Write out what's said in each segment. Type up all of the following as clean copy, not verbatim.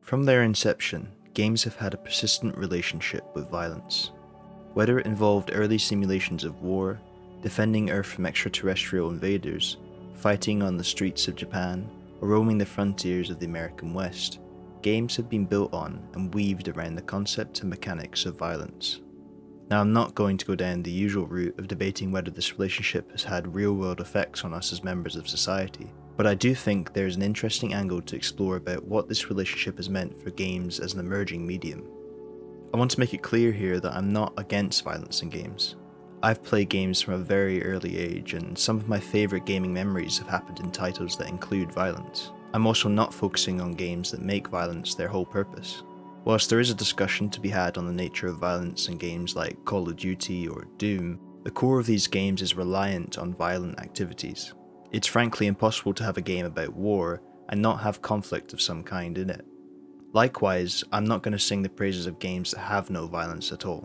From their inception, games have had a persistent relationship with violence. Whether it involved early simulations of war, defending Earth from extraterrestrial invaders, fighting on the streets of Japan, or roaming the frontiers of the American West, games have been built on and weaved around the concept and mechanics of violence. Now, I'm not going to go down the usual route of debating whether this relationship has had real-world effects on us as members of society, but I do think there is an interesting angle to explore about what this relationship has meant for games as an emerging medium. I want to make it clear here that I'm not against violence in games. I've played games from a very early age, and some of my favourite gaming memories have happened in titles that include violence. I'm also not focusing on games that make violence their whole purpose. Whilst there is a discussion to be had on the nature of violence in games like Call of Duty or Doom, the core of these games is reliant on violent activities. It's frankly impossible to have a game about war and not have conflict of some kind in it. Likewise, I'm not going to sing the praises of games that have no violence at all.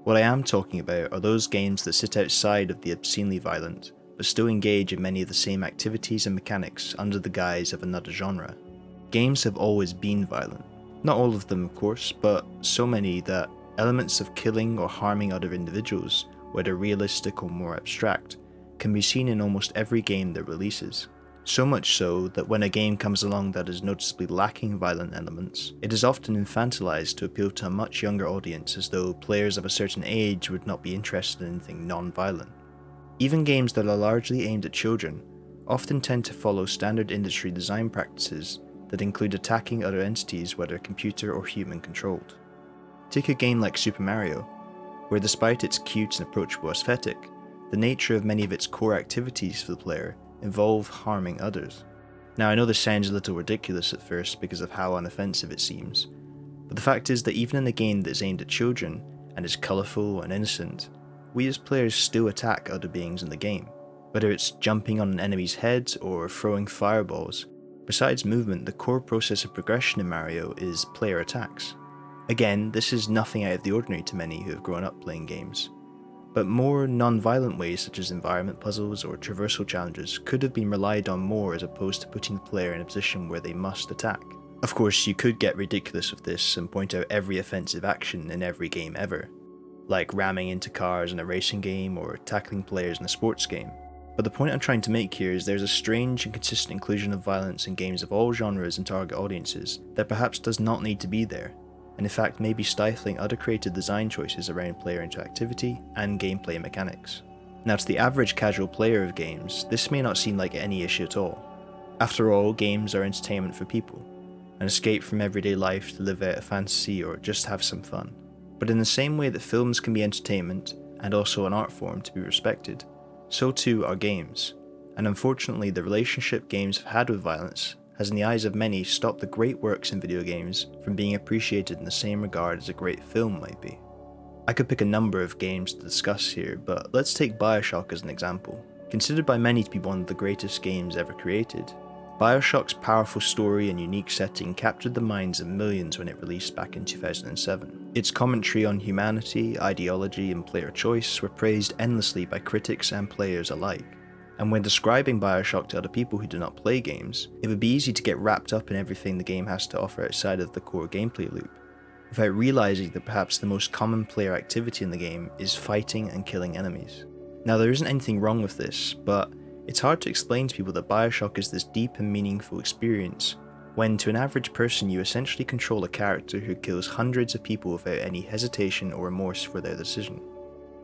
What I am talking about are those games that sit outside of the obscenely violent, but still engage in many of the same activities and mechanics under the guise of another genre. Games have always been violent. Not all of them, of course, but so many that elements of killing or harming other individuals, whether realistic or more abstract, can be seen in almost every game that releases. So much so that when a game comes along that is noticeably lacking violent elements, it is often infantilized to appeal to a much younger audience, as though players of a certain age would not be interested in anything non-violent. Even games that are largely aimed at children often tend to follow standard industry design practices that include attacking other entities, whether computer or human controlled. Take a game like Super Mario, where despite its cute and approachable aesthetic, the nature of many of its core activities for the player involve harming others. Now, I know this sounds a little ridiculous at first because of how unoffensive it seems, but the fact is that even in a game that is aimed at children and is colourful and innocent, we as players still attack other beings in the game. Whether it's jumping on an enemy's head or throwing fireballs, besides movement, the core process of progression in Mario is player attacks. Again, this is nothing out of the ordinary to many who have grown up playing games, but more non-violent ways such as environment puzzles or traversal challenges could have been relied on more as opposed to putting the player in a position where they must attack. Of course, you could get ridiculous with this and point out every offensive action in every game ever, like ramming into cars in a racing game or tackling players in a sports game. But the point I'm trying to make here is there's a strange and consistent inclusion of violence in games of all genres and target audiences that perhaps does not need to be there, and in fact may be stifling other creative design choices around player interactivity and gameplay mechanics. Now, to the average casual player of games, this may not seem like any issue at all. After all, games are entertainment for people, an escape from everyday life to live out a fantasy or just have some fun. But in the same way that films can be entertainment and also an art form to be respected, so too are games, and unfortunately the relationship games have had with violence has in the eyes of many stopped the great works in video games from being appreciated in the same regard as a great film might be. I could pick a number of games to discuss here, but let's take Bioshock as an example. Considered by many to be one of the greatest games ever created, Bioshock's powerful story and unique setting captured the minds of millions when it released back in 2007. Its commentary on humanity, ideology, and player choice were praised endlessly by critics and players alike. And when describing Bioshock to other people who do not play games, it would be easy to get wrapped up in everything the game has to offer outside of the core gameplay loop, without realising that perhaps the most common player activity in the game is fighting and killing enemies. Now, there isn't anything wrong with this, but it's hard to explain to people that Bioshock is this deep and meaningful experience, when to an average person you essentially control a character who kills hundreds of people without any hesitation or remorse for their decision.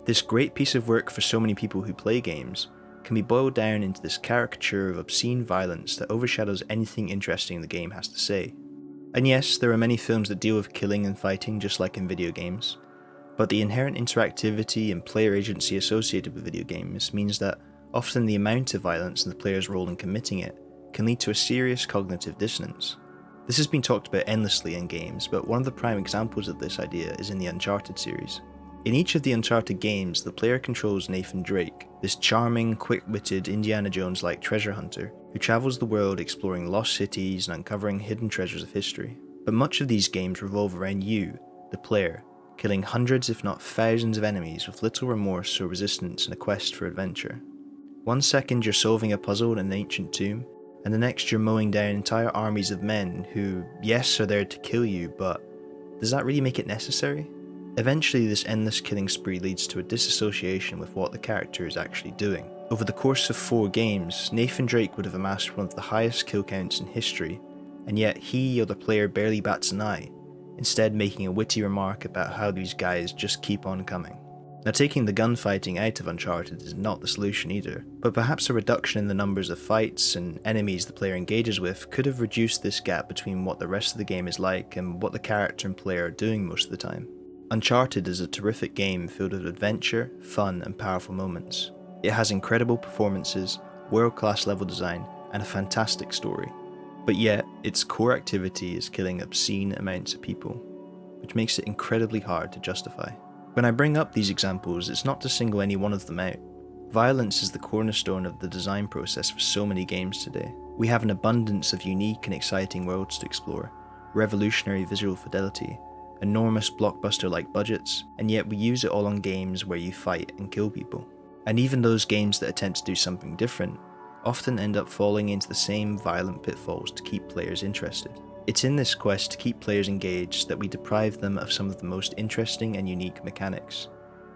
This great piece of work for so many people who play games can be boiled down into this caricature of obscene violence that overshadows anything interesting the game has to say. And yes, there are many films that deal with killing and fighting just like in video games, but the inherent interactivity and player agency associated with video games means that often the amount of violence and the player's role in committing it can lead to a serious cognitive dissonance. This has been talked about endlessly in games, but one of the prime examples of this idea is in the Uncharted series. In each of the Uncharted games, the player controls Nathan Drake, this charming, quick-witted Indiana Jones-like treasure hunter who travels the world exploring lost cities and uncovering hidden treasures of history. But much of these games revolve around you, the player, killing hundreds if not thousands of enemies with little remorse or resistance in a quest for adventure. One second you're solving a puzzle in an ancient tomb, and the next you're mowing down entire armies of men who, yes, are there to kill you, but does that really make it necessary? Eventually, this endless killing spree leads to a disassociation with what the character is actually doing. Over the course of 4 games, Nathan Drake would have amassed one of the highest kill counts in history, and yet he or the player barely bats an eye, instead making a witty remark about how these guys just keep on coming. Now, taking the gunfighting out of Uncharted is not the solution either, but perhaps a reduction in the numbers of fights and enemies the player engages with could have reduced this gap between what the rest of the game is like and what the character and player are doing most of the time. Uncharted is a terrific game filled with adventure, fun, and powerful moments. It has incredible performances, world-class level design, and a fantastic story. But yet, its core activity is killing obscene amounts of people, which makes it incredibly hard to justify. When I bring up these examples, it's not to single any one of them out. Violence is the cornerstone of the design process for so many games today. We have an abundance of unique and exciting worlds to explore, revolutionary visual fidelity, enormous blockbuster-like budgets, and yet we use it all on games where you fight and kill people. And even those games that attempt to do something different often end up falling into the same violent pitfalls to keep players interested. It's in this quest to keep players engaged that we deprive them of some of the most interesting and unique mechanics,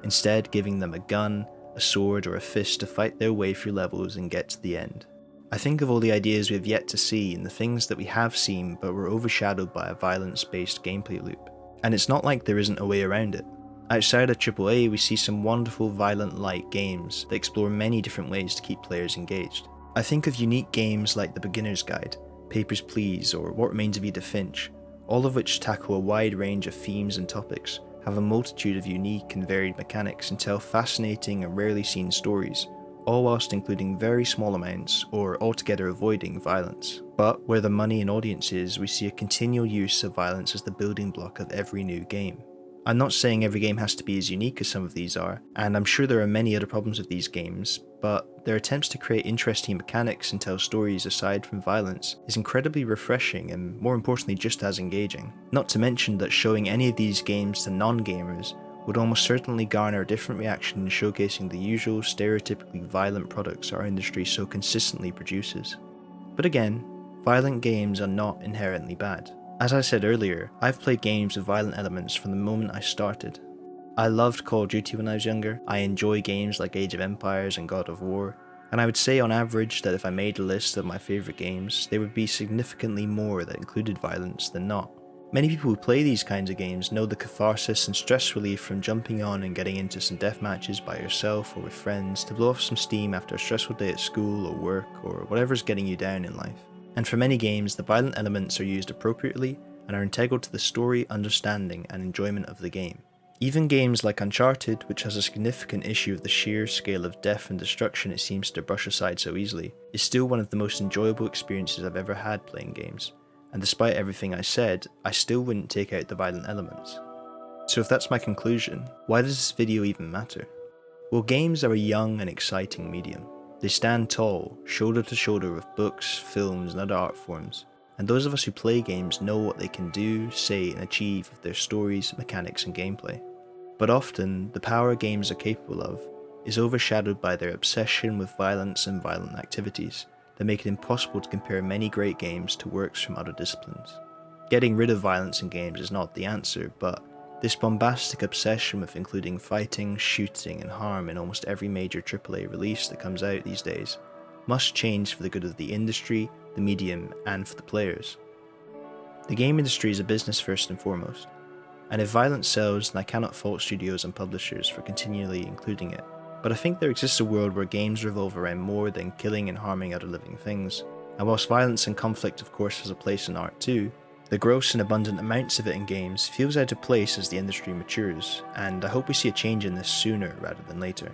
instead giving them a gun, a sword, or a fist to fight their way through levels and get to the end. I think of all the ideas we have yet to see and the things that we have seen but were overshadowed by a violence-based gameplay loop. And it's not like there isn't a way around it. Outside of AAA, we see some wonderful violent-light games that explore many different ways to keep players engaged. I think of unique games like The Beginner's Guide, Papers, Please, or What Remains of Edith Finch, all of which tackle a wide range of themes and topics, have a multitude of unique and varied mechanics, and tell fascinating and rarely seen stories, all whilst including very small amounts or altogether avoiding violence. But where the money and audience is, we see a continual use of violence as the building block of every new game. I'm not saying every game has to be as unique as some of these are, and I'm sure there are many other problems with these games, but their attempts to create interesting mechanics and tell stories aside from violence is incredibly refreshing and, more importantly, just as engaging. Not to mention that showing any of these games to non-gamers would almost certainly garner a different reaction in showcasing the usual stereotypically violent products our industry so consistently produces. But again, violent games are not inherently bad. As I said earlier, I've played games with violent elements from the moment I started. I loved Call of Duty when I was younger, I enjoy games like Age of Empires and God of War, and I would say on average that if I made a list of my favourite games, there would be significantly more that included violence than not. Many people who play these kinds of games know the catharsis and stress relief from jumping on and getting into some death matches by yourself or with friends to blow off some steam after a stressful day at school or work or whatever's getting you down in life. And for many games, the violent elements are used appropriately and are integral to the story, understanding, and enjoyment of the game. Even games like Uncharted, which has a significant issue of the sheer scale of death and destruction it seems to brush aside so easily, is still one of the most enjoyable experiences I've ever had playing games. And despite everything I said, I still wouldn't take out the violent elements. So if that's my conclusion, why does this video even matter? Well, games are a young and exciting medium. They stand tall, shoulder to shoulder with books, films, and other art forms, and those of us who play games know what they can do, say, and achieve with their stories, mechanics, and gameplay. But often, the power games are capable of is overshadowed by their obsession with violence and violent activities that make it impossible to compare many great games to works from other disciplines. Getting rid of violence in games is not the answer, but this bombastic obsession with including fighting, shooting, and harm in almost every major AAA release that comes out these days must change for the good of the industry, the medium, and for the players. The game industry is a business first and foremost, and if violence sells, then I cannot fault studios and publishers for continually including it. But I think there exists a world where games revolve around more than killing and harming other living things, and whilst violence and conflict of course has a place in art too, the gross and abundant amounts of it in games feels out of place as the industry matures, and I hope we see a change in this sooner rather than later.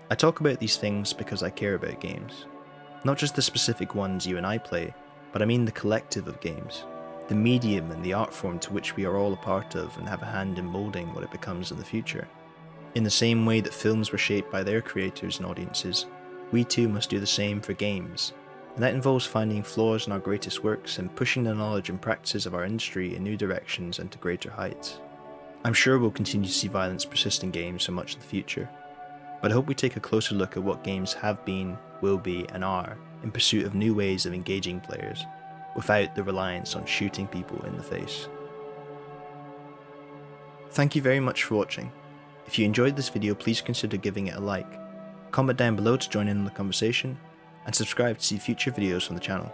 I talk about these things because I care about games. Not just the specific ones you and I play, but I mean the collective of games. The medium and the art form to which we are all a part of and have a hand in moulding what it becomes in the future. In the same way that films were shaped by their creators and audiences, we too must do the same for games. And that involves finding flaws in our greatest works and pushing the knowledge and practices of our industry in new directions and to greater heights. I'm sure we'll continue to see violence persist in games for much of the future, but I hope we take a closer look at what games have been, will be, and are, in pursuit of new ways of engaging players, without the reliance on shooting people in the face. Thank you very much for watching. If you enjoyed this video, please consider giving it a like, comment down below to join in on the conversation, and subscribe to see future videos from the channel.